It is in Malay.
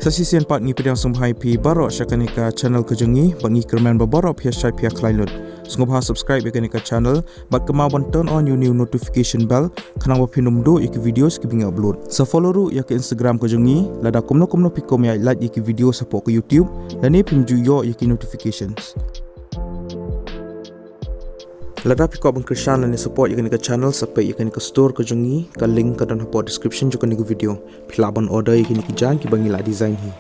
Tasisian part ngi pedang sumhai pi barok syakanika channel kejengi bangi kerman babarok pia syai pia klailut. Sungguh subscribe yakanika channel bat kemawan turn on new notification bell kanang wapinum do iki video skibing upload. Sa follow ru yak Instagram kejengi lada kumno pikom ya like iki video support ke YouTube dan ni pimju yo iki notifications. Lada pikau bangkirsan dan support yakan ika channel sampai yakan ika store ke jongi ka link ka dan hapot description juga nika video. Pilaban order yakan ika jang ki bangi la design hi.